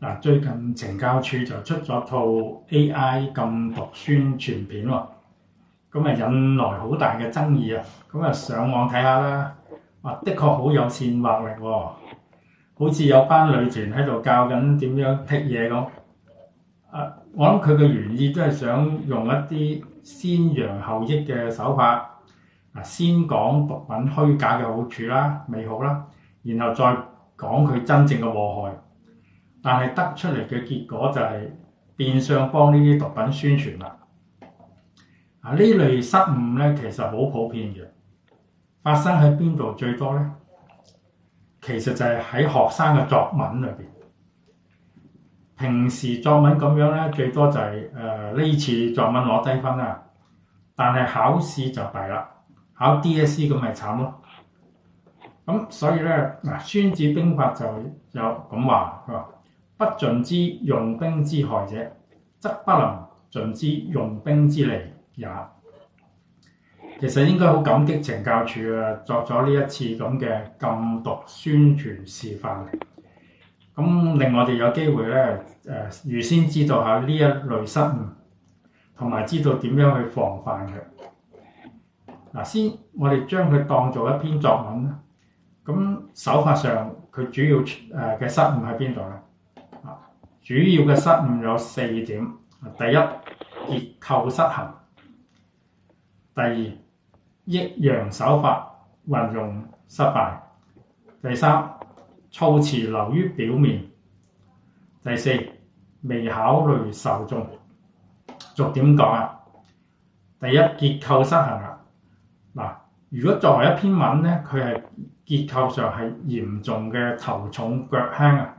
嗱，最近懲教署就出咗套 AI 禁毒宣傳片喎，咁啊引來好大嘅爭議啊！咁啊上網睇下啦，哇，的確好有煽惑力喎，好似有班女團喺度教緊點樣剔嘢咁。我諗佢嘅原意都係想用一啲先揚後抑嘅手法，先講毒品虛假嘅好處啦、美好啦，然後再講佢真正嘅禍害。但係得出嚟嘅結果就係變相幫呢啲毒品宣傳啦。呢類失誤咧其實好普遍嘅，發生喺邊度最多咧？其實就係喺學生嘅作文裏邊。平時作文咁樣咧，最多就係呢次作文攞低分啦。但係考試就弊啦，考 DSE 咁咪慘咯。咁所以咧《孫子兵法》就有咁話，佢話：不盡知用兵之害者，則不能盡知用兵之利也。其實應該好感激懲教署作咗呢一次咁嘅禁毒宣傳示範，咁令我哋有機會咧預先知道下呢一類失誤，同埋知道點樣去防範佢。先我哋將佢當做一篇作文啦。咁手法上佢主要嘅失誤喺邊度咧？主要嘅失誤有4點。第一，結構失衡；第二，抑揚手法運用失敗；第三，措辭流於表面；第四，未考慮受眾。逐點講啊。第一，結構失衡啦。如果作為一篇文咧，佢係結構上係嚴重嘅頭重腳輕啊。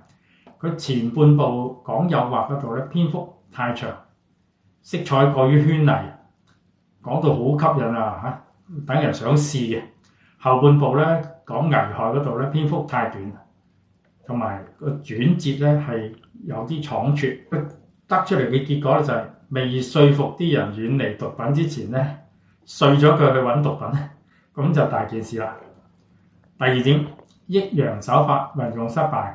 佢前半部講誘惑嗰度咧，篇幅太長，色彩過於絢麗，講到好吸引啊，等人想試嘅。後半部咧講危害嗰度咧，篇幅太短，同埋個轉折咧係有啲倉促，得出嚟嘅結果咧就係未說服啲人遠離毒品之前咧，碎咗佢去揾毒品，咁就大件事啦。第二點，抑揚手法運用失敗。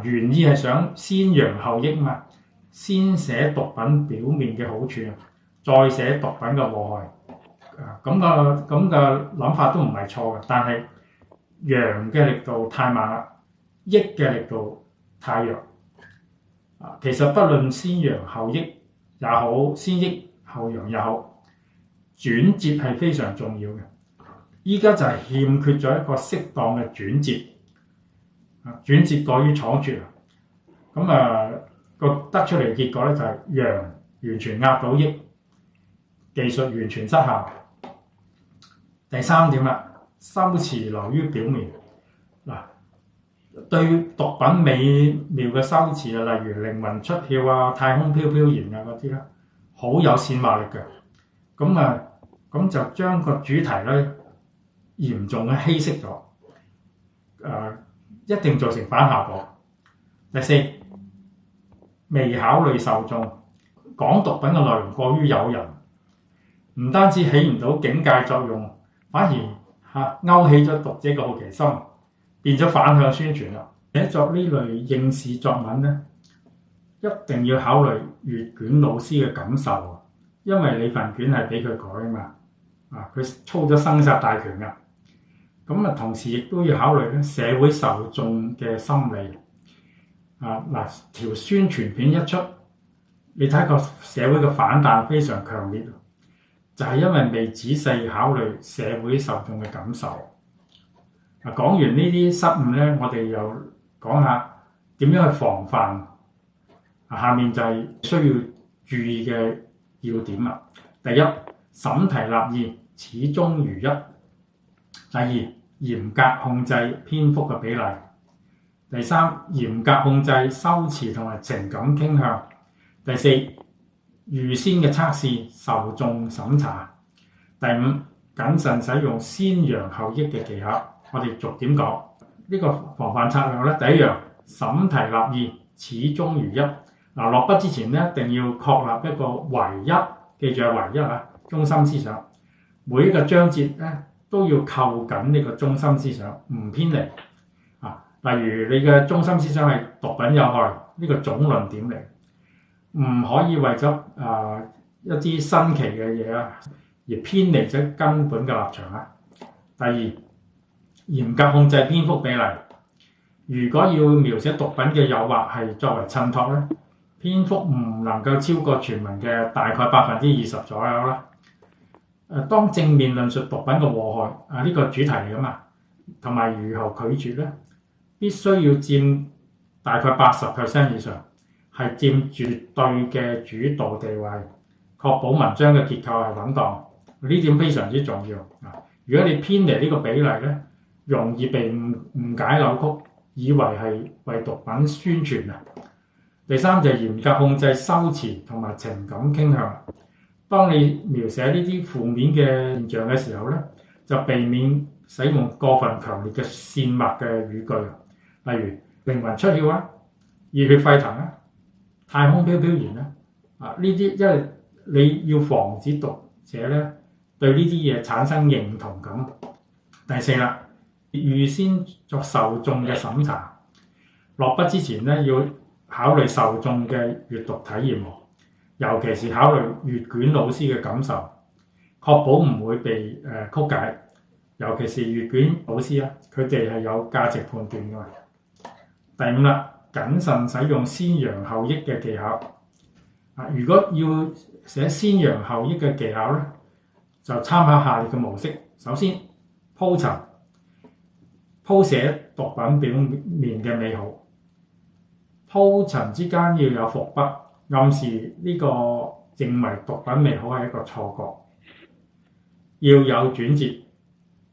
原意係想先揚後抑嘛，先寫毒品表面嘅好處，再寫毒品嘅禍害。咁嘅諗法都唔係錯嘅，但係揚嘅力度太慢啦，抑嘅力度太弱。其實不論先揚後抑也好，先抑後揚也好，轉折係非常重要嘅。依家就係欠缺咗一個適當嘅轉折。轉折過於倉促，咁得出嚟嘅結果咧就係揚完全壓倒抑，技術完全失效。第三點啦，修辭流於表面。對毒品美妙嘅修辭啊，例如靈魂出竅啊、太空飄飄然啊嗰啲咧，好有煽惑力嘅。咁就將個主題咧嚴重嘅稀釋咗，一定造成反效果。第四，未考慮受眾，講毒品嘅內容過於誘人，唔單止起唔到警戒作用，反而勾起咗讀者嘅好奇心，變咗反向宣傳啦。寫作呢類應試作文咧，一定要考慮閱卷老師嘅感受，因為你份卷係俾佢改嘛，佢操咗生殺大權噶。咁同時亦都要考慮咧社會受眾嘅心理。條宣傳片一出，你睇個社會嘅反彈非常強烈，就係因為未仔細考慮社會受眾嘅感受。講完呢啲失誤咧，我哋又講下點樣去防範。下面就係需要注意嘅要點啦。第一，審題立意，始終如一。第二，嚴格控制篇幅嘅比例。第三，嚴格控制修辭同埋情感傾向。第四，預先嘅測試受眾審查。第五，謹慎使用先揚後抑嘅技巧。我哋逐點講呢個防範策略咧。第一樣，審題立意，始終如一。落筆之前咧，一定要確立一個唯一，記住係唯一中心思想。每一個章節咧都要扣緊呢個中心思想，唔偏離。例如你嘅中心思想係毒品有害，呢個總論點嚟，唔可以為咗一啲新奇嘅嘢啊而偏離咗根本嘅立場啊。第二，嚴格控制篇幅比例。如果要描寫毒品嘅誘惑係作為襯托咧，篇幅唔能夠超過全文嘅大概20%左右啦。當正面論述毒品嘅禍害呢個主題嚟噶嘛，同埋如何拒絕咧，必須要佔大概80% 以上，係佔絕對嘅主導地位，確保文章嘅結構係穩當。呢點非常之重要啊！如果你偏離呢個比例咧，容易被誤解扭曲，以為係為毒品宣傳啊。第三就係嚴格控制修辭同埋情感傾向。當你描寫呢啲負面嘅現象嘅時候咧，就避免使用過分強烈嘅煽惑嘅語句，例如靈魂出竅啊、熱血沸騰啊、太空飄飄然啊，呢啲因為你要防止讀者咧對呢啲嘢產生認同感。第四啦，預先作受眾嘅審查，落筆之前咧要考慮受眾嘅閱讀體驗，尤其是考慮閱卷老師嘅感受，確保唔會被曲解。尤其是閱卷老師啊，佢哋係有價值判斷㗎嘛。第五啦，謹慎使用先揚後抑嘅技巧。如果要寫先揚後抑嘅技巧咧，就參考下列嘅模式。首先，鋪陳，鋪寫毒品表面嘅美好。鋪陳之間要有伏筆，暗示呢個認為毒品美好係一個錯覺。要有轉折，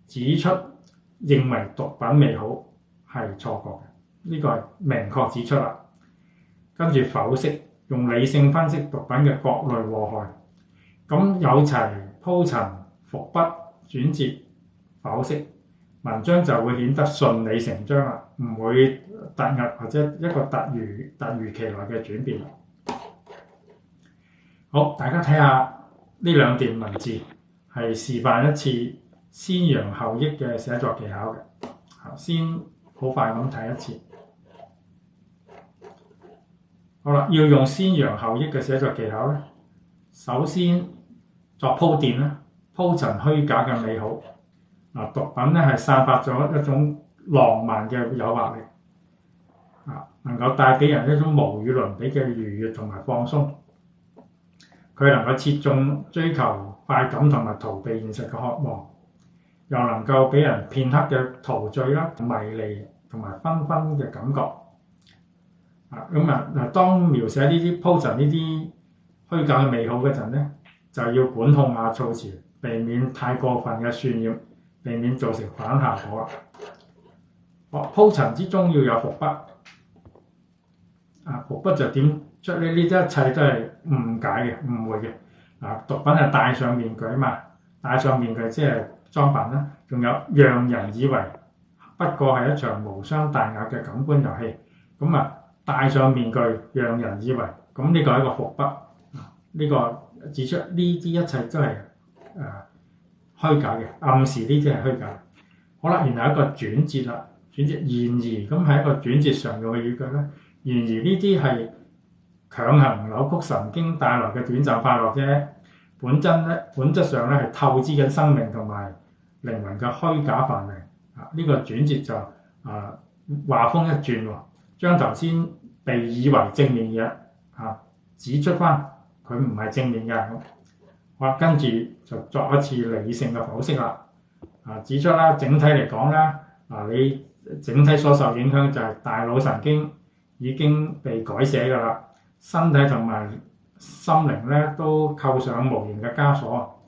指出認為毒品美好係錯覺嘅，呢個係明確指出啦。跟住剖析，用理性分析毒品嘅各類禍害。咁有齊鋪陳、伏筆、轉折、剖析，文章就會顯得順理成章啦，唔會突兀或者一個突如其來嘅轉變。好，大家睇下呢兩段文字，係示範一次先揚後抑嘅寫作技巧嘅。先好快咁睇一次。好啦，要用先揚後抑嘅寫作技巧咧，首先作鋪墊啦，鋪陳虛假嘅美好。毒品咧係散發咗一種浪漫嘅誘惑力，能夠帶俾人一種無與倫比嘅愉悅同埋放鬆。佢能夠切中追求快感同埋逃避現實嘅渴望，又能夠俾人片刻嘅陶醉啦、迷離同埋紛紛嘅感覺。當描寫呢啲鋪陳呢啲虛假嘅美好嗰陣咧，就要管控下措辭，避免太過分嘅渲染，避免造成反效果啦。鋪陳之中要有伏筆，伏筆就點出呢？呢一切都係誤解嘅、誤會嘅。毒品係戴上面具啊嘛，戴上面具即係裝扮啦，仲有讓人以為不過係一場無傷大雅嘅感官遊戲。戴上面具讓人以為，咁呢個係一個伏筆。呢個指出呢啲一切都係虛假嘅，暗示呢啲係虛假。好啦，然後一個轉折啦，轉折然而，咁係一個轉折常用嘅語句咧。然而呢啲係強行扭曲神經帶來嘅短暫快樂啫，本質上咧係透支緊生命同埋靈魂嘅虛假繁榮。呢個轉折就話風一轉喎，將頭先被以為正面嘅指出翻佢唔係正面嘅。好啦，跟住就作一次理性嘅剖析啦。指出啦，整體嚟講啦，你整體所受影響就係大腦神經已經被改寫㗎啦，身體同埋心靈咧都扣上無形嘅枷鎖，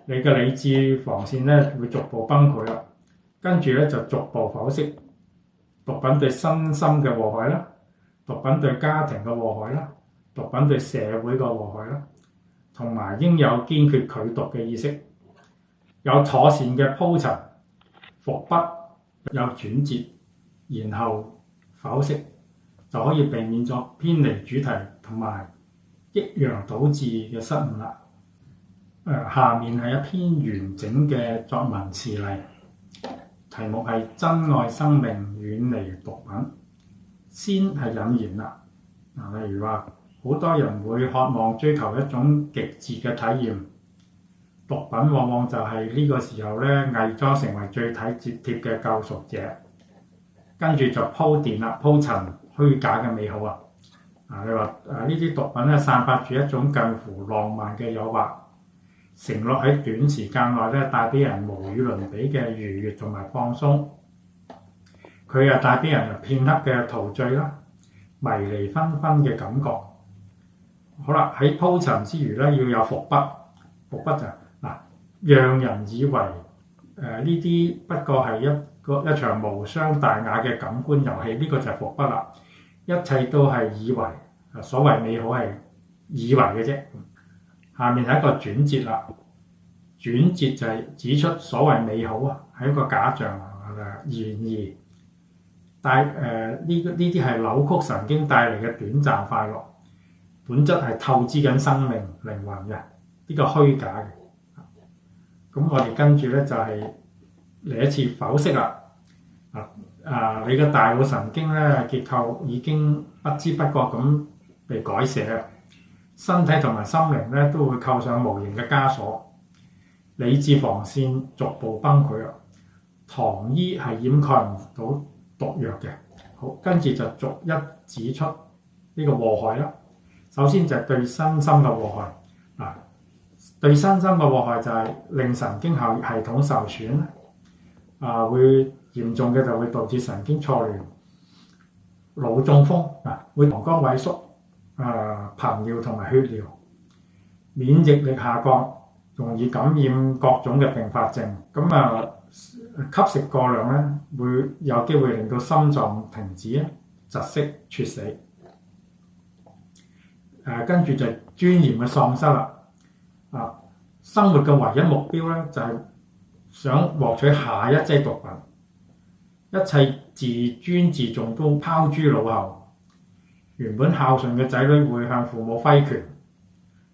你嘅理智防線咧會逐步崩潰啦。跟住咧就逐步剖析毒品對身心嘅禍害啦，毒品對家庭嘅禍害啦，毒品對社會嘅禍害啦，同埋應有堅決拒毒嘅意識。有妥善嘅鋪陳、伏筆、有轉折，然後剖析，就可以避免咗偏離主題同埋抑揚倒置嘅失誤啦。下面係一篇完整嘅作文示例，題目係珍愛生命，遠離毒品。先係引言啦。例如話，好多人會渴望追求一種極致嘅體驗，毒品往往就係呢個時候咧偽裝成為最體貼嘅救贖者，跟住就鋪墊啦、鋪陳虛假嘅美好啊！你話呢啲毒品咧散發住一種近乎浪漫嘅誘惑，承諾喺短時間內咧帶俾人無與倫比嘅愉悅同埋放鬆。佢又帶俾人片刻嘅陶醉啦、迷離紛紛嘅感覺。好啦，喺鋪陳之餘咧，要有伏筆。伏筆就讓人以為呢啲不過係一場無傷大雅嘅感官遊戲，呢個就係伏筆啦。一切都係以為，所謂美好係以為嘅啫。下面係一個轉折啦，轉折就係指出所謂美好係一個假象，然而呢啲係扭曲神經帶嚟嘅短暫快樂，本質係透支緊生命靈魂嘅，呢個虛假嘅。咁我哋跟住咧就係嚟一次剖析啦。你嘅大腦神經咧結構已經不知不覺咁被改寫，身體同埋心靈咧都會扣上無形嘅枷鎖，理智防線逐步崩潰啊！糖衣係掩蓋唔到毒藥嘅。好，跟住就逐一指出呢個禍害啦。首先就係對身心嘅禍害。對身心嘅禍害就係令神經系統受損，會嚴重嘅就會導致神經錯亂、腦中風，會膀胱萎縮、頻尿同埋血尿，免疫力下降，容易感染各種嘅併發症。吸食過量咧，會有機會令到心臟停止、窒息、猝死。跟住就係尊嚴嘅喪失啦。生活嘅唯一目標咧，就係想獲取下一劑毒品，一切自尊自重都拋諸腦後。原本孝順嘅仔女會向父母揮拳，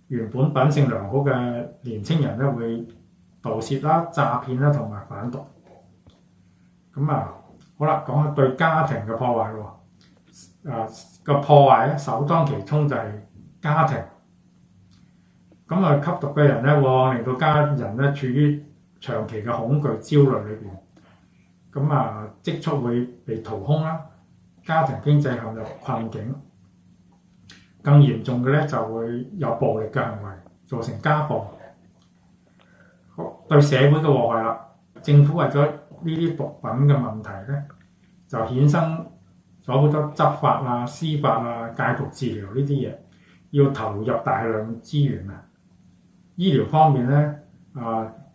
原本品性良好嘅年青人咧會盜竊啦、詐騙啦同埋販毒。好啦，講下對家庭嘅破壞喎。個破壞咧首當其衝就係家庭。吸毒嘅人咧，往往令到家人咧處於長期嘅恐懼、焦慮裏邊。積蓄會被掏空啦，家庭經濟陷入困境。更嚴重嘅咧就會有暴力嘅行為，造成家暴。對社會嘅禍害啦，政府為咗呢啲毒品嘅問題咧，就衍生咗好多執法啊、司法啊、戒毒治療呢啲嘢，要投入大量資源啊。醫療方面咧，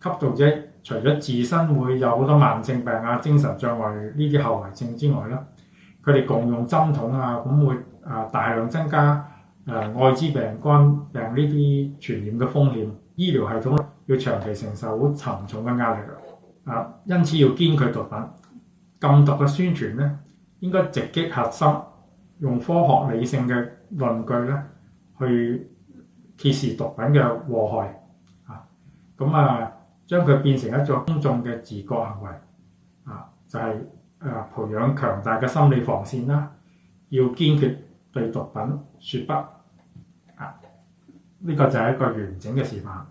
吸毒者除咗自身會有好多慢性病啊、精神障礙呢啲後遺症之外啦，佢哋共用針筒啊，咁會大量增加愛滋病、肝病呢啲傳染嘅風險。醫療系統要長期承受好沉重嘅壓力因此要堅拒毒品。禁毒嘅宣傳咧，應該直擊核心，用科學理性嘅論據咧去揭示毒品嘅禍害將佢變成一種公眾嘅自覺行為就係培養強大嘅心理防線啦，要堅決對毒品說不。呢個就係一個完整嘅示範。